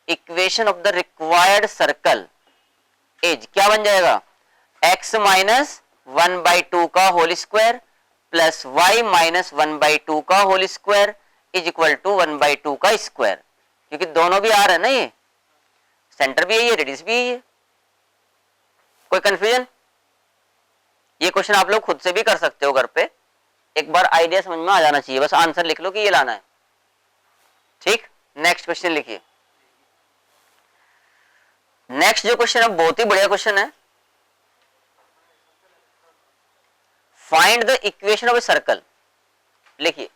equation of the required circle is क्या बन जाएगा, x माइनस 1/2 का whole square plus y minus 1/2 का whole square is equal to 1/2 का स्क्वायर, क्योंकि दोनों भी आ रहे हैं ना, ये सेंटर भी यही है, रेडियस भी यही है। कोई कंफ्यूजन? ये क्वेश्चन आप लोग खुद से भी कर सकते हो घर पे, एक बार आइडिया समझ में आ जाना चाहिए, बस आंसर लिख लो कि ये लाना है। ठीक, नेक्स्ट क्वेश्चन लिखिए। नेक्स्ट जो क्वेश्चन है बहुत ही बढ़िया क्वेश्चन है, find the equation of a circle. लिखिए,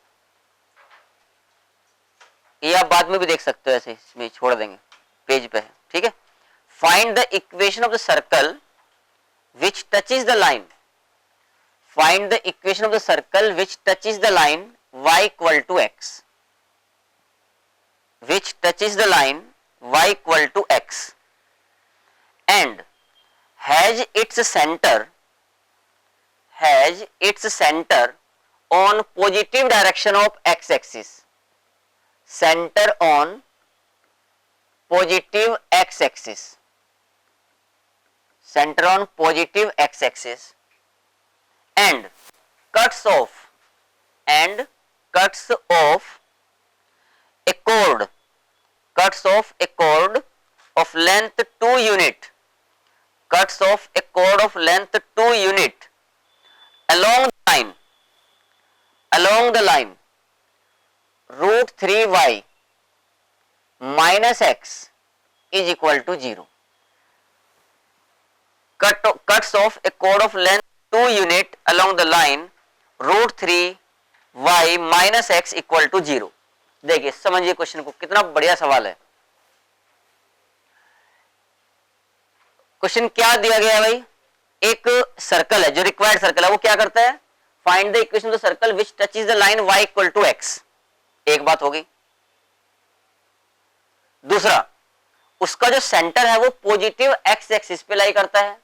ये आप बाद में भी देख सकते हो, ऐसे इसमें छोड़ देंगे, पेज पे है। ठीक है, find the equation of the circle which touches the line, find the equation of the circle which touches the line y equal to x, which touches the line y equal to x and has its center on positive direction of x axis, center on positive x axis, center on positive x axis and cuts off a chord, cuts off a chord of length 2 unit, cuts off a chord of length 2 unit along the line root 3y minus x is equal to 0. Cuts off a chord of length 2 unit along the line root 3y minus x equal to 0. देखिए, समझिए question को, कितना बढ़िया सवाल है। Question क्या दिया गया है भाई, एक सर्कल है, जो रिक्वायर्ड सर्कल है वो क्या करता है, find the equation of the circle which touches the line y equal to x। एक बात हो गई। दूसरा, उसका जो सेंटर है वो पॉजिटिव x एक्सिस पे लाई करता है।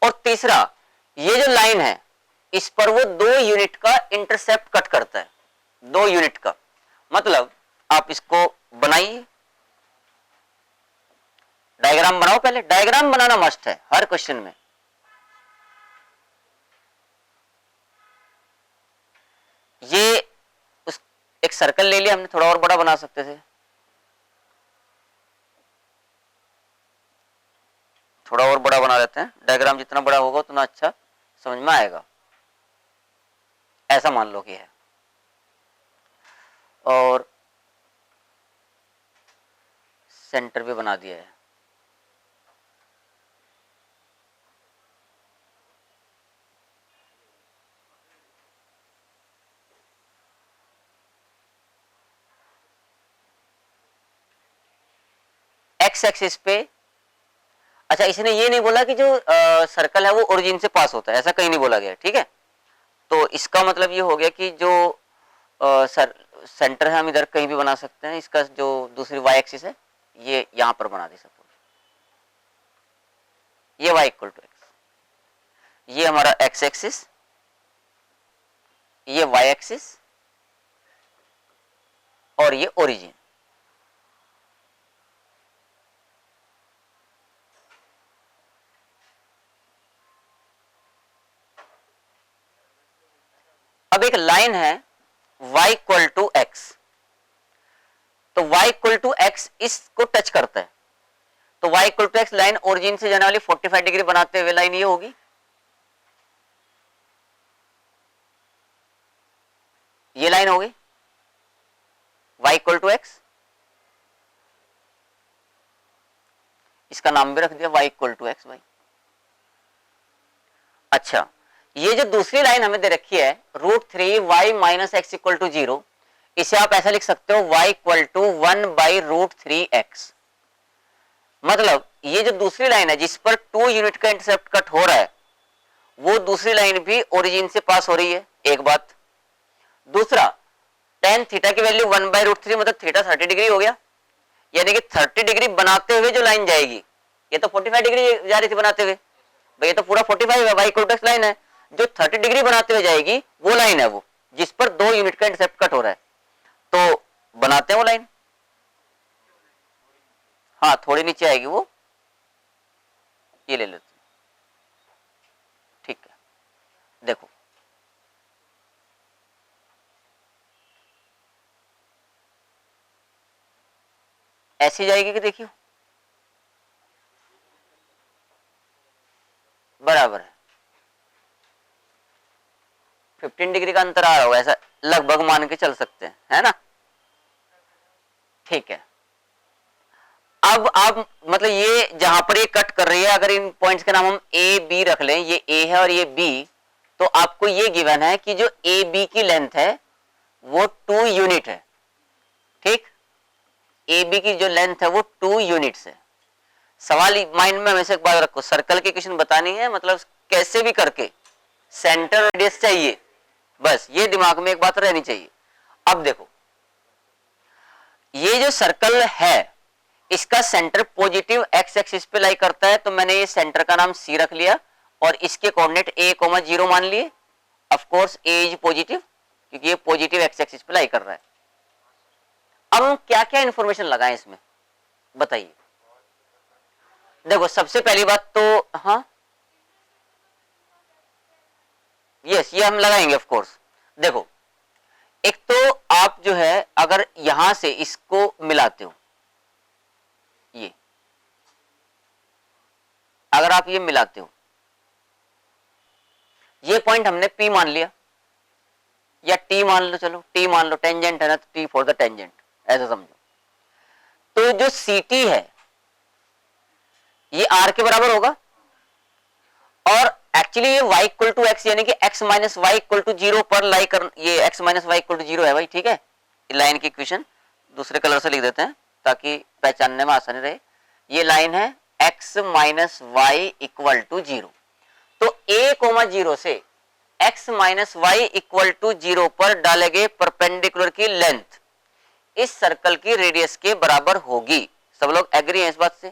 और तीसरा, ये जो लाइन है इस पर वो 2 यूनिट का इंटरसेप्ट कट करता है, 2 यूनिट का। मतलब आप इसको बनाइए, डायग्राम बनाओ, पहले डायग्राम बनाना मस्ट है हर क्वेश्चन में। ये एक सर्कल ले लिया हमने, थोड़ा और बड़ा बना सकते थे, थोड़ा और बड़ा बना लेते हैं। डायग्राम जितना बड़ा होगा उतना अच्छा समझ में आएगा। ऐसा मान लो कि है, और सेंटर भी बना दिया है। एक्स एक्सिस पे, अच्छा इसने ये नहीं बोला कि जो सर्कल है वो ओरिजिन से पास होता है, ऐसा कहीं नहीं बोला गया। ठीक है, तो इसका मतलब ये हो गया कि जो सेंटर है हम इधर कहीं भी बना सकते हैं। इसका जो दूसरी y एक्सिस है ये यहां पर बना दे सकते, ये y इक्वल टू एक्स, ये हमारा x एक्सिस, ये y एक्सिस और ये ओरिजिन। अब एक लाइन है y इक्वल टू एक्स, तो y इक्वल टू एक्स इसको टच करता है, तो y equal to x line origin से जाने वाली 45 डिग्री बनाते हुए लाइन ये होगी, ये लाइन होगी y इक्वल टू एक्स, इसका नाम भी रख दिया y इक्वल टू एक्स भाई। अच्छा, ये जो दूसरी लाइन हमें दे रखी है √3y minus x equal to 0, इसे आप ऐसा लिख सकते हो y इक्वल टू 1/√3x। मतलब ये जो दूसरी लाइन है जिस पर 2 यूनिट का इंटरसेप्ट कट हो रहा है, वो दूसरी लाइन भी ओरिजिन से पास हो रही है, एक बात। दूसरा, tan थीटा की वैल्यू 1/√3 मतलब थीटा 30 डिग्री हो गया, यानी कि 30 डिग्री बनाते हुए जो लाइन जाएगी, ये तो 45 डिग्री जा रही थी बनाते हुए भाई, ये तो पूरा 45 है, y equal to x line है, जो 30 डिग्री बनाते हुए जाएगी वो लाइन है वो जिस पर 2 यूनिट का इंटरसेप्ट कट हो रहा है, तो बनाते हैं वो लाइन। हाँ, थोड़ी नीचे आएगी वो, ये ले लेते, ठीक है। देखो ऐसी जाएगी कि देखियो बराबर है, 15 डिग्री का अंतर आ रहा होगा, ऐसा लगभग मान के चल सकते हैं, है ना, ठीक है। अब आप मतलब ये जहां पर ये कट कर रही है, अगर इन पॉइंट्स के नाम हम ए बी रख लें, ये ए है और ये बी, तो आपको ये गिवन है कि जो ए बी की लेंथ है वो 2 यूनिट है, ठीक, ए बी की जो लेंथ है वो 2 यूनिट्स है। सवाल माइंड में हमेशा एक बात रखो, सर्कल की क्वेश्चन बतानी है मतलब कैसे भी करके सेंटर रेडियस चाहिए, बस ये दिमाग में एक बात रहनी चाहिए। अब देखो ये जो सर्कल है इसका सेंटर पॉजिटिव एक्स एक्सिस पे लाई करता है, तो मैंने ये सेंटर का नाम सी रख लिया और इसके कोऑर्डिनेट a,0 मान लिए। Of course a is positive क्योंकि ये पॉजिटिव एक्स एक्सिस पे लाई कर रहा है। अब हम क्या क्या इंफॉर्मेशन लगाएं इसमें बताइए। देखो सबसे पहली बात तो हाँ यस ये हम लगाएंगे ऑफ कोर्स। देखो एक तो आप जो है अगर यहां से इसको मिलाते हो, ये अगर आप ये मिलाते हो, ये पॉइंट हमने P मान लिया या T मान लो, चलो T मान लो, टेंजेंट है ना तो T फॉर द टेंजेंट ऐसा समझो। तो जो CT है ये R के बराबर होगा और एक्चुअली ये y इक्वल टू एक्स यानी कि x minus y equal to 0 पर लाई कर, ये x minus y equal to 0 है भाई, ठीक है। लाइन की इक्वेशन दूसरे कलर से लिख देते हैं ताकि पहचानने में आसानी रहे। ये लाइन है x minus y equal to 0, तो a,0 से x minus y equal to 0 पर डाले गए परपेंडिकुलर की लेंथ इस सर्कल की रेडियस के बराबर होगी। सब लोग एग्री हैं इस बात से?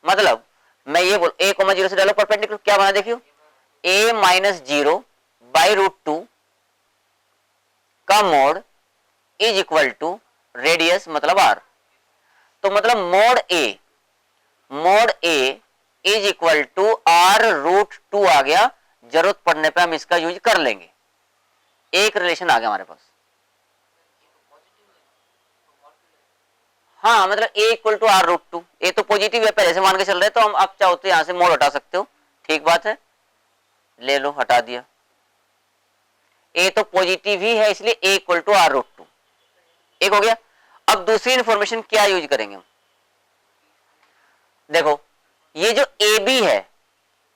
मतलब मैं ये बोल a,0 से डालो परपेंडिकुलर, क्या बना देखियो, a माइनस 0 बाई √2 का mod is equal to radius मतलब r। तो मतलब mod a is equal to r√2 आ गया। जरूरत पड़ने पे हम इसका यूज कर लेंगे, एक रिलेशन आ गया हमारे पास। हाँ मतलब a इक्वल टू r√2, ए तो पॉजिटिव है पहले से मान के चल रहे, तो हम आप चाहो तो यहां से मोड हटा सकते हो, ठीक बात है, ले लो हटा दिया। a तो पॉजिटिव ही है इसलिए a इक्वल टू r√2 एक हो गया। अब दूसरी इंफॉर्मेशन क्या यूज करेंगे हम, देखो ये जो AB है,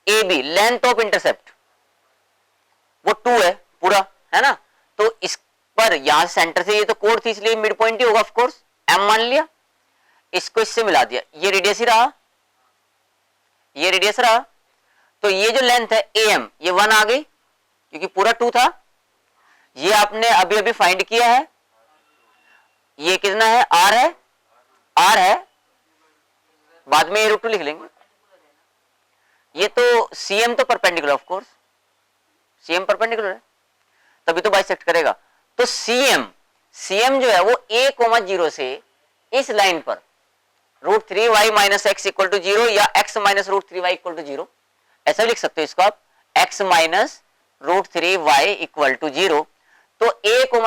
AB लेंथ ऑफ इंटरसेप्ट वो 2 है पूरा, है ना, तो इस पर यहां सेंटर से ये तो कोड थी इसलिए मिड पॉइंट ही होगा ऑफ कोर्स, m मान लिया, इसको इससे मिला दिया, ये रेडियस ही रहा, ये रेडियस रहा। तो ये जो लेंथ है AM ये 1 आ गई क्योंकि पूरा 2 था। ये आपने अभी अभी फाइंड किया है, ये कितना है, R है, R है, बाद में ये √2 लिख लेंगे। ये तो CM तो perpendicular of course, CM perpendicular है तभी तो बाइसेक्ट करेगा। तो CM जो है वो a,0 से इस लाइन पर √3y minus x equal to 0 या x minus √3y equal to 0 ऐसा लिख सकते हो इसको आप, x minus √3y equal to 0। तो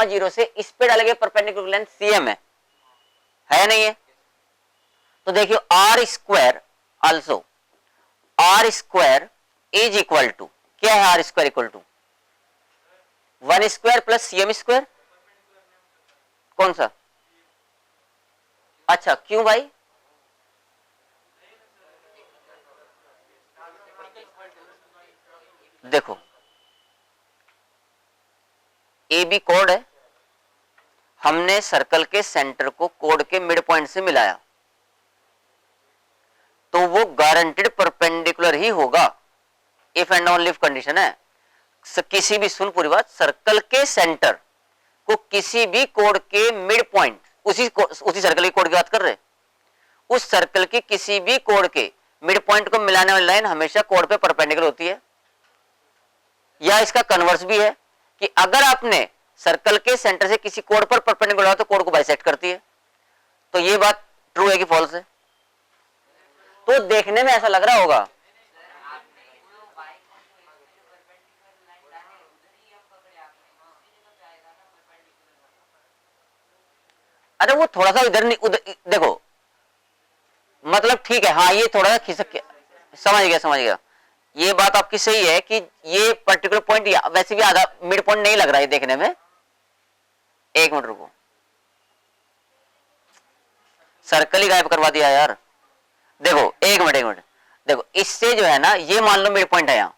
0 से इस पे डालेंगे परपेंडिकुलर लेंथ CM है नहीं है? तो देखियो r square also r square is equal to, क्या है r square equal to 1 square plus CM square. कौन सा? अच्छा क्यों भाई? देखो ए बी कोड है, हमने सर्कल के सेंटर को कोड के मिड पॉइंट से मिलाया, तो वो गारंटेड परपेंडिकुलर ही होगा। If and only if condition है। किसी भी, सुन पूरी बात, सर्कल के सेंटर को किसी भी कोड के मिड पॉइंट, उसी सर्कल की कोड की बात कर रहे, उस सर्कल की किसी भी कोड के मिड पॉइंट को मिलाने वाली लाइन हमेशा कोड पे परपेंडिकुलर होती है। या इसका कन्वर्स भी है कि अगर आपने सर्कल के सेंटर से किसी कोड पर परपेंडिकुलर तो कोड को बाइसेक्ट करती है। तो ये बात ट्रू है कि फॉल्स है? तो देखने में ऐसा लग रहा होगा, अरे वो थोड़ा सा इधर नहीं उधर, देखो मतलब ठीक है, हाँ ये थोड़ा सा खिसक के, समझ गया। ये बात आपकी सही है कि ये पर्टिकुलर पॉइंट वैसे भी आधा मिड पॉइंट नहीं लग रहा है देखने में। एक मिनट रुको, सर्कल ही गायब करवा दिया यार। देखो एक मिनट, देखो इससे जो है ना, ये मान लो मिड पॉइंट है, यहां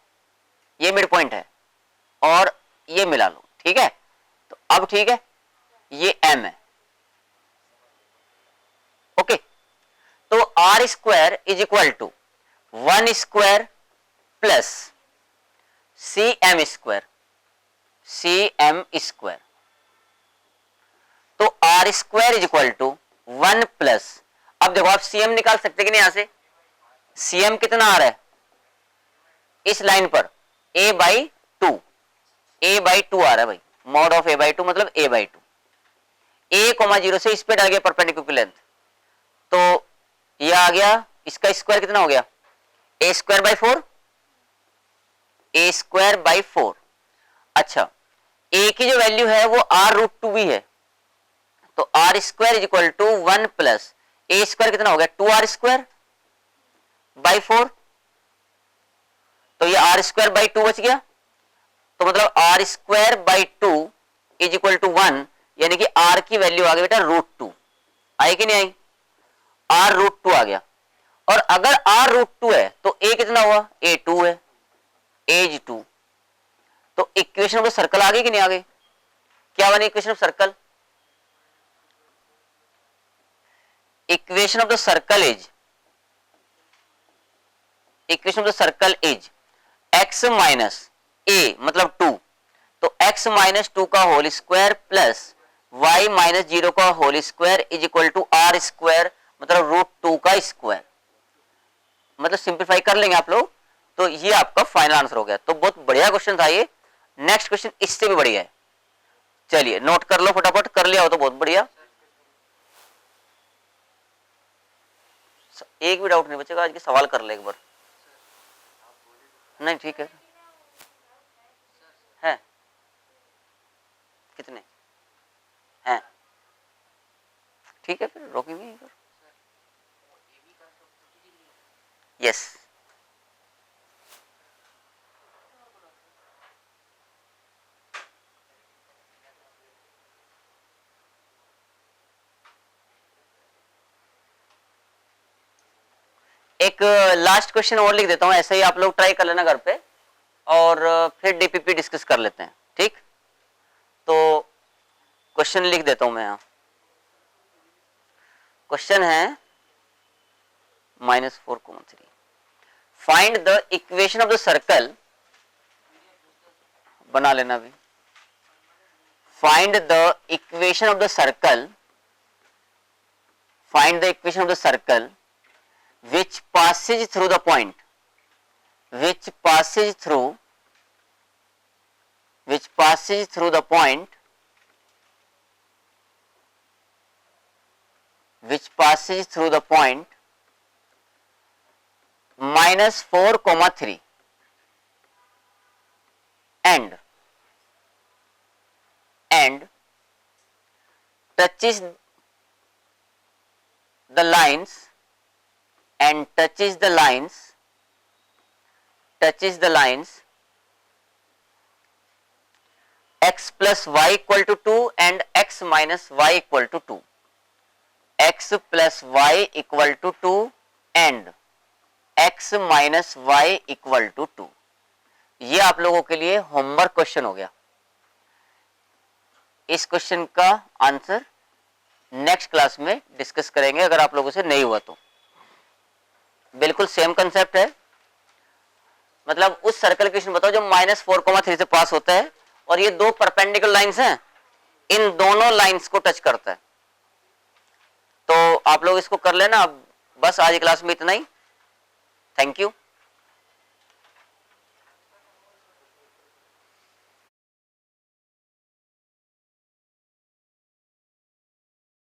ये मिड पॉइंट है और ये मिला लो, ठीक है? तो अब ठीक है, ये M है, ओके। तो r square is equal to 1 square plus CM square, तो r square is equal to 1 plus, अब देखो आप CM निकाल सकते कि नहीं? यहां से CM कितना आ रहा है इस लाइन पर? a बाई टू आ रहा है भाई, mod of a by two मतलब a बाई टू। a, 0 से इस पे डाल गया परपेंडिकुलर लेंथ, तो ये आ गया, इसका स्क्वायर कितना हो गया? a square by 4। अच्छा, a की जो वैल्यू है वो r√2 भी है, तो r square is equal to 1 plus a square कितना हो गया? 2r स्क्वायर बाई 4, तो ये r स्क्वायर बाई 2 बच गया। तो मतलब r square by 2 is equal to 1, यानी कि r की वैल्यू आ गई बेटा √2। आई कि नहीं आई? r√2 आ गया। और अगर r√2 है तो a कितना हुआ? a 2 है, एज 2। तो इक्वेशन ऑफ द सर्कल आ गई कि नहीं आ गई? क्या बनी equation of circle? Equation of the circle is x minus a मतलब 2, तो x माइनस 2 का whole square plus y minus 0 का whole square is equal to r square मतलब √2 का स्क्वायर। मतलब सिंप्लीफाई कर लेंगे आप लोग, तो ये आपका फाइनल आंसर हो गया। तो बहुत बढ़िया क्वेश्चन था ये। नेक्स्ट क्वेश्चन इससे भी बढ़िया है, चलिए नोट कर लो फटाफट, कर लिया हो तो बहुत बढ़िया। एक भी डाउट नहीं बचेगा, आज के सवाल कर ले एक बार। नहीं ठीक है कितने हैं? ठीक है फिर रोकेंगे यहीं पर। यस एक लास्ट क्वेश्चन और लिख देता हूं, ऐसे ही आप लोग ट्राई कर लेना घर पे, और फिर डीपीपी डिस्कस कर लेते हैं, ठीक? तो क्वेश्चन लिख देता हूं मैं यहां। क्वेश्चन है -4,3, find the equation of the circle, बना लेना भी, find the equation of the circle, which passes through the point, which passes through the point -4,3 and touches the lines and touches the lines x plus y equal to 2 and x minus y equal to 2, x plus y equal to 2 and x minus y equal to 2। ये आप लोगों के लिए homework question हो गया। इस question का answer next class में डिस्कस करेंगे, अगर आप लोगों से नहीं हुआ तो। बिल्कुल सेम कंसेप्ट है, मतलब उस सर्कल क्वेश्चन बताओ जो -4,3 से पास होता है और ये दो परपेंडिकुलर लाइंस हैं, इन दोनों लाइंस को टच करता है। तो आप लोग इसको कर लेना। अब बस आज की क्लास में इतना ही। Thank you.